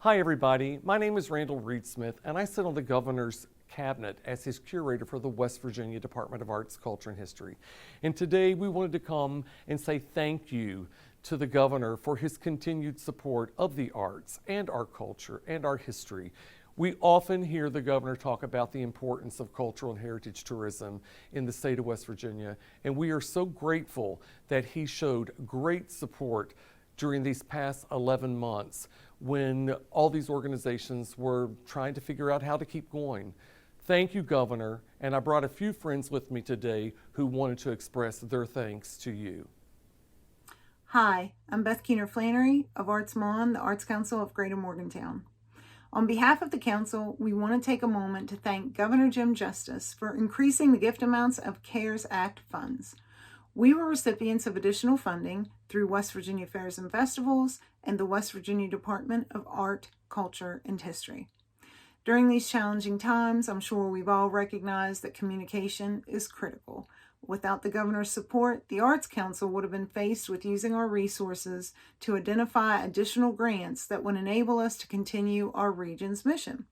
Hi everybody, my name is Randall Reed-Smith and I sit on the Governor's Cabinet as his curator for the West Virginia Department of Arts, Culture, and History. And today we wanted to come and say thank you to the Governor for his continued support of the arts and our culture and our history. We often hear the Governor talk about the importance of cultural and heritage tourism in the state of West Virginia, and we are so grateful that he showed great support during these past 11 months when all these organizations were trying to figure out how to keep going. Thank you, Governor, and I brought a few friends with me today who wanted to express their thanks to you. Hi, I'm Beth Keener Flannery of Arts Mon, the Arts Council of Greater Morgantown. On behalf of the Council, we want to take a moment to thank Governor Jim Justice for increasing the gift amounts of CARES Act funds. We were recipients of additional funding through West Virginia Fairs and Festivals and the West Virginia Department of Art, Culture, and History. During these challenging times, I'm sure we've all recognized that communication is critical. Without the Governor's support, the Arts Council would have been faced with using our resources to identify additional grants that would enable us to continue our region's mission.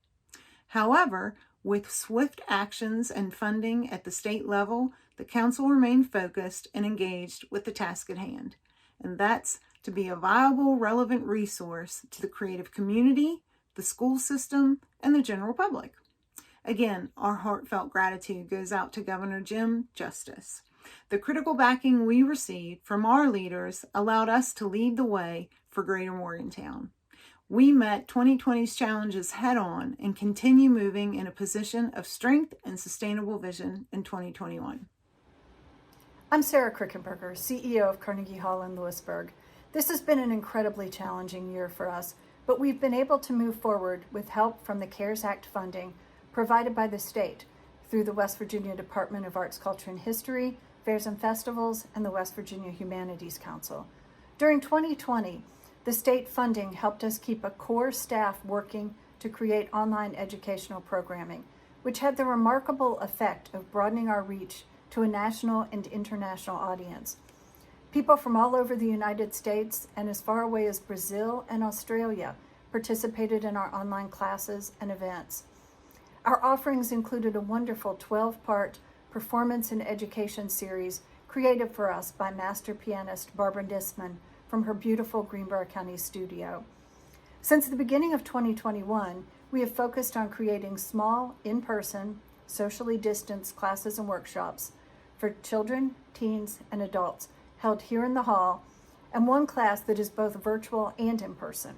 However, with swift actions and funding at the state level, the Council remained focused and engaged with the task at hand, and that's to be a viable, relevant resource to the creative community, the school system, and the general public. Again, our heartfelt gratitude goes out to Governor Jim Justice. The critical backing we received from our leaders allowed us to lead the way for Greater Morgantown. We met 2020's challenges head-on and continue moving in a position of strength and sustainable vision in 2021. I'm Sarah Krickenberger, CEO of Carnegie Hall in Lewisburg. This has been an incredibly challenging year for us, but we've been able to move forward with help from the CARES Act funding provided by the state through the West Virginia Department of Arts, Culture, and History, Fairs and Festivals, and the West Virginia Humanities Council. During 2020, the state funding helped us keep a core staff working to create online educational programming, which had the remarkable effect of broadening our reach to a national and international audience. People from all over the United States and as far away as Brazil and Australia participated in our online classes and events. Our offerings included a wonderful 12-part performance and education series created for us by master pianist Barbara Nisman from her beautiful Greenbrier County studio. Since the beginning of 2021, we have focused on creating small, in-person, socially distanced classes and workshops for children, teens, and adults held here in the hall, and one class that is both virtual and in person.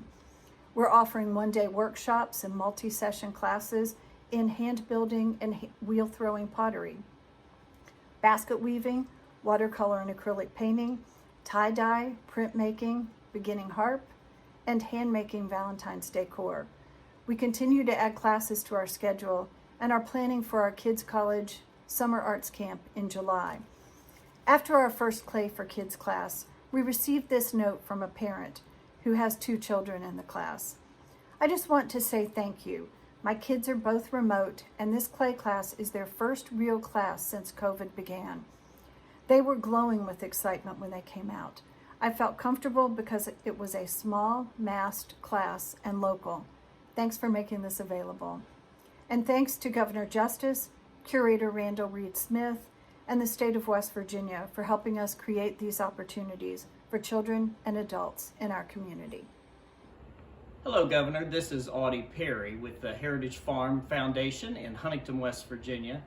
We're offering one-day workshops and multi-session classes in hand building and wheel throwing pottery, basket weaving, watercolor and acrylic painting, tie-dye, printmaking, beginning harp, and hand-making Valentine's decor. We continue to add classes to our schedule and are planning for our Kids College Summer Arts Camp in July. After our first Clay for Kids class, we received this note from a parent who has 2 children in the class. I just want to say thank you. My kids are both remote, and this clay class is their first real class since COVID began. They were glowing with excitement when they came out. I felt comfortable because it was a small, masked class and local. Thanks for making this available. And thanks to Governor Justice, Curator Randall Reed-Smith, and the state of West Virginia for helping us create these opportunities for children and adults in our community. Hello, Governor. This is Audie Perry with the Heritage Farm Foundation in Huntington, West Virginia.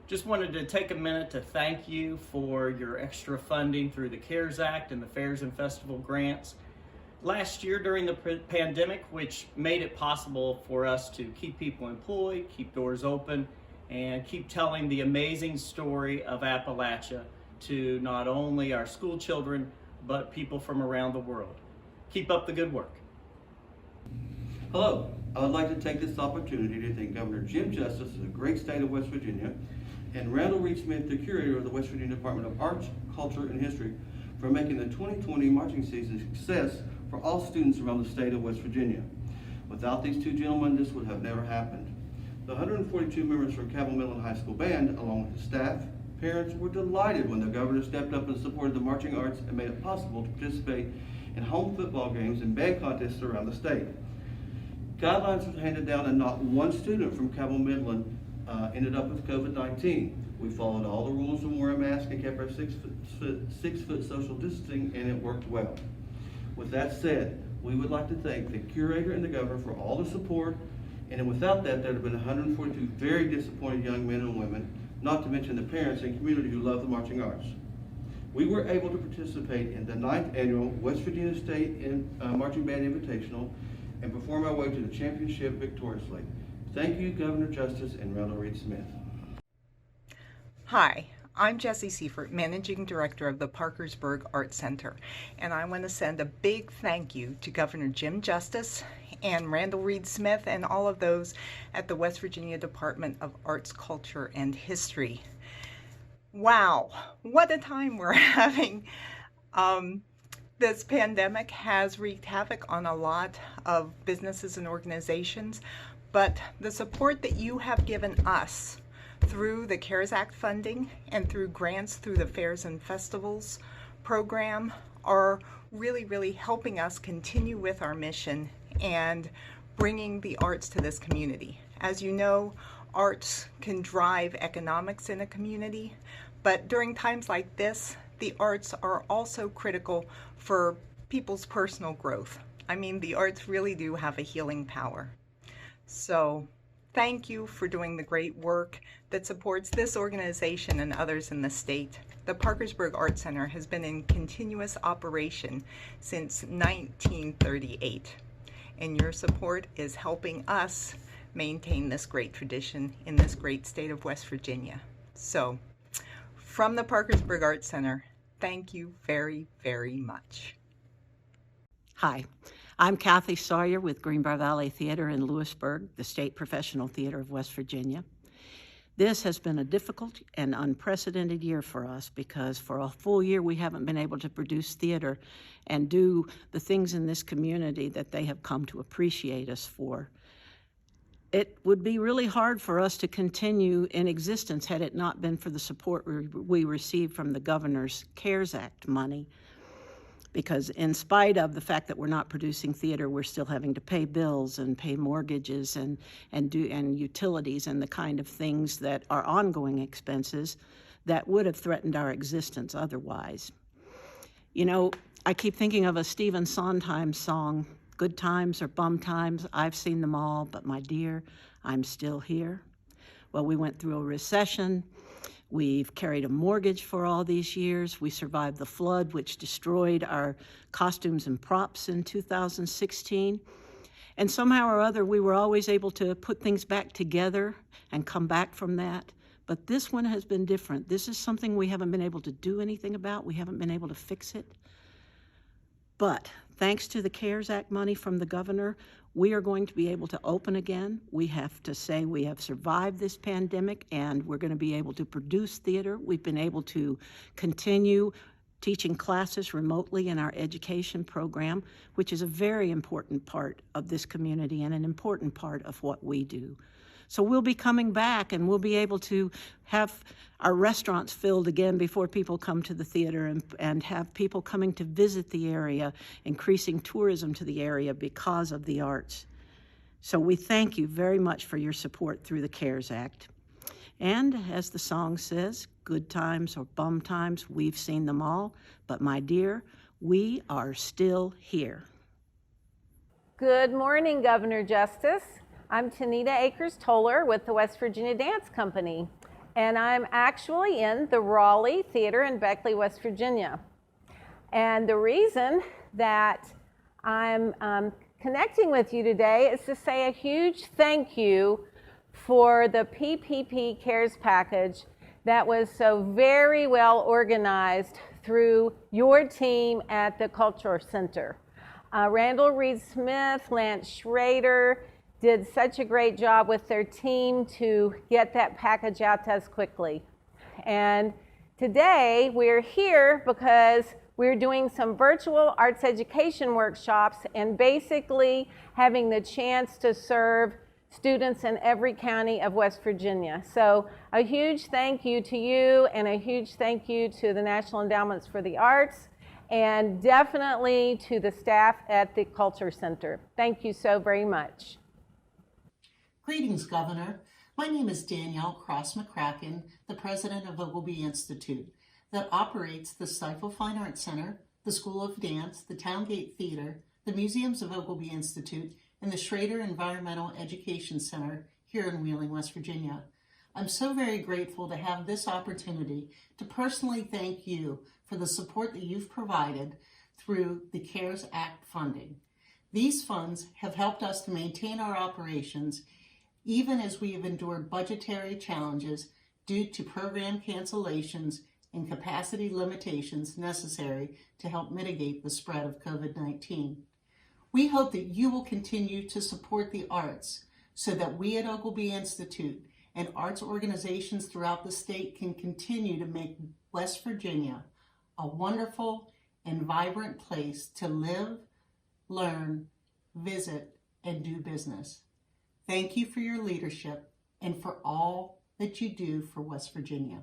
Just wanted to take a minute to thank you for your extra funding through the CARES Act and the Fairs and Festival grants. Last year during the pandemic, which made it possible for us to keep people employed, keep doors open, and keep telling the amazing story of Appalachia to not only our school children, but people from around the world. Keep up the good work. Hello, I would like to take this opportunity to thank Governor Jim Justice of the great state of West Virginia and Randall Reed-Smith, the curator of the West Virginia Department of Arts, Culture, and History, for making the 2020 marching season a success for all students around the state of West Virginia. Without these 2 gentlemen, this would have never happened. The 142 members from Cabell Middle and High School Band, along with the staff, parents, were delighted when the governor stepped up and supported the marching arts and made it possible to participate in home football games and band contests around the state. Guidelines were handed down and not one student from Cabell Midland ended up with COVID-19. We followed all the rules and wore a mask and kept our 6 foot social distancing, and it worked well. With that said, we would like to thank the curator and the governor for all the support, and without that, there would have been 142 very disappointed young men and women, not to mention the parents and community who love the marching arts. We were able to participate in the 9th annual West Virginia State Marching Band Invitational and perform our way to the championship victoriously. Thank you, Governor Justice and Randall Reed Smith. Hi, I'm Jessie Seifert, Managing Director of the Parkersburg Art Center, and I want to send a big thank you to Governor Jim Justice and Randall Reed Smith and all of those at the West Virginia Department of Arts, Culture, and History. Wow, what a time we're having. This pandemic has wreaked havoc on a lot of businesses and organizations, but the support that you have given us through the CARES Act funding and through grants through the Fairs and Festivals program are really helping us continue with our mission and bringing the arts to this community. As you know, arts can drive economics in a community, but during times like this, the arts are also critical for people's personal growth. I mean, the arts really do have a healing power. So thank you for doing the great work that supports this organization and others in the state. The Parkersburg Art Center has been in continuous operation since 1938, and your support is helping us maintain this great tradition in this great state of West Virginia. So, from the Parkersburg Art Center, thank you very much. Hi, I'm Kathy Sawyer with Greenbrier Valley Theater in Lewisburg, the State Professional Theater of West Virginia. This has been a difficult and unprecedented year for us because for a full year we haven't been able to produce theater and do the things in this community that they have come to appreciate us for. It would be really hard for us to continue in existence had it not been for the support we received from the governor's CARES Act money. Because in spite of the fact that we're not producing theater, we're still having to pay bills and pay mortgages and utilities and the kind of things that are ongoing expenses that would have threatened our existence otherwise. You know, I keep thinking of a Stephen Sondheim song, "Good times or bum times, I've seen them all, but my dear, I'm still here." Well, we went through a recession. We've carried a mortgage for all these years. We survived the flood, which destroyed our costumes and props in 2016. And somehow or other, we were always able to put things back together and come back from that. But this one has been different. This is something we haven't been able to do anything about. We haven't been able to fix it. But thanks to the CARES Act money from the governor, we are going to be able to open again. We have to say we have survived this pandemic and we're going to be able to produce theater. We've been able to continue teaching classes remotely in our education program, which is a very important part of this community and an important part of what we do. So we'll be coming back and we'll be able to have our restaurants filled again before people come to the theater and have people coming to visit the area, increasing tourism to the area because of the arts. So we thank you very much for your support through the CARES Act. And as the song says, good times or bum times, we've seen them all, but my dear, we are still here. Good morning, Governor Justice. I'm Tanita Akers-Toller with the West Virginia Dance Company, and I'm actually in the Raleigh Theater in Beckley, West Virginia. And the reason that I'm connecting with you today is to say a huge thank you for the PPP CARES package that was so very well organized through your team at the Culture Center. Randall Reed Smith, Lance Schrader, did such a great job with their team to get that package out to us quickly. And today we're here because we're doing some virtual arts education workshops and basically having the chance to serve students in every county of West Virginia. So a huge thank you to you and a huge thank you to the National Endowments for the Arts and definitely to the staff at the Culture Center. Thank you so very much. Greetings, Governor. My name is Danielle Cross-McCracken, the president of Ogilvy Institute, that operates the Stifel Fine Arts Center, the School of Dance, the Towngate Theater, the Museums of Ogilvy Institute, and the Schrader Environmental Education Center here in Wheeling, West Virginia. I'm so very grateful to have this opportunity to personally thank you for the support that you've provided through the CARES Act funding. These funds have helped us to maintain our operations even as we have endured budgetary challenges due to program cancellations and capacity limitations necessary to help mitigate the spread of COVID-19. We hope that you will continue to support the arts so that we at Ogilvy Institute and arts organizations throughout the state can continue to make West Virginia a wonderful and vibrant place to live, learn, visit, and do business. Thank you for your leadership and for all that you do for West Virginia.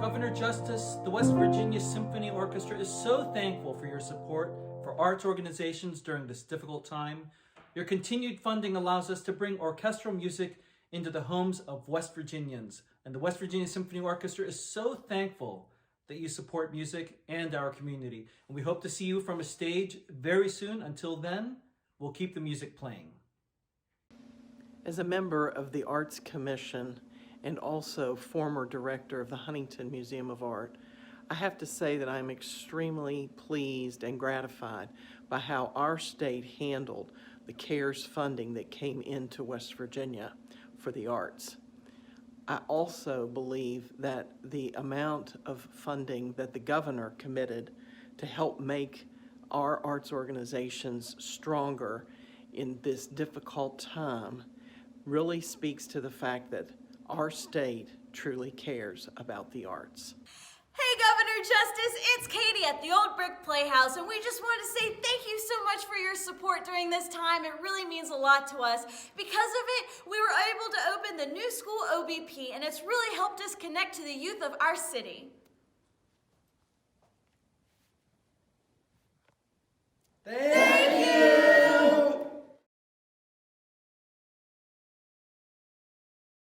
Governor Justice, the West Virginia Symphony Orchestra is so thankful for your support for arts organizations during this difficult time. Your continued funding allows us to bring orchestral music into the homes of West Virginians. And the West Virginia Symphony Orchestra is so thankful that you support music and our community. And we hope to see you from a stage very soon. Until then, we'll keep the music playing. As a member of the Arts Commission and also former director of the Huntington Museum of Art, I have to say that I'm extremely pleased and gratified by how our state handled the CARES funding that came into West Virginia for the arts. I also believe that the amount of funding that the governor committed to help make our arts organizations stronger in this difficult time really speaks to the fact that our state truly cares about the arts. Hey Governor Justice, it's Katie at the Old Brick Playhouse, and we just want to say thank you so much for your support during this time. It really means a lot to us. Because of it, we were able to open the new school OBP, and it's really helped us connect to the youth of our city. Thank you.